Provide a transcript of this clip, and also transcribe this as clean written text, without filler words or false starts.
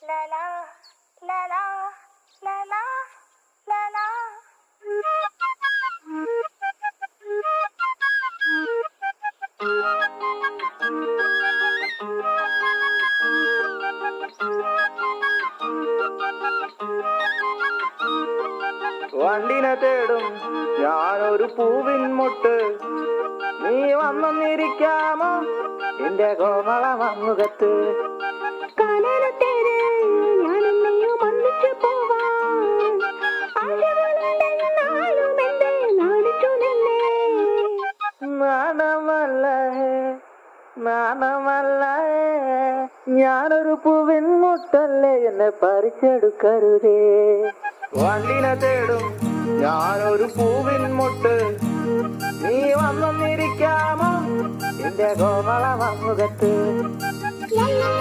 la la la la la la la la. വണ്ടിനെ തേടും ഞാനൊരു പൂവിൻ മുട്ട്, നീ വന്നിരിക്കാമോ എന്റെ കോമള മമ്മുഖത്ത്. കാലത്തേര് ഞാനെന്നെയും ഒന്നിച്ചു പോവാൻ ആശകളുണ്ടെന്നാലും എന്റെ നാണിച്ചു നിന്നേ. നാണമല്ലേ നാണമല്ലേ, ഞാനൊരു പൂവിൻ മുട്ടല്ലേ, എന്നെ പറിച്ചെടുക്കരുതേ. വണ്ടിനെ തേടും ഞാനൊരു പൂവിൻ മുട്ട്, നീ വന്നിരിക്കാമോ എന്റെ കോമള മമ്മുഖത്ത്.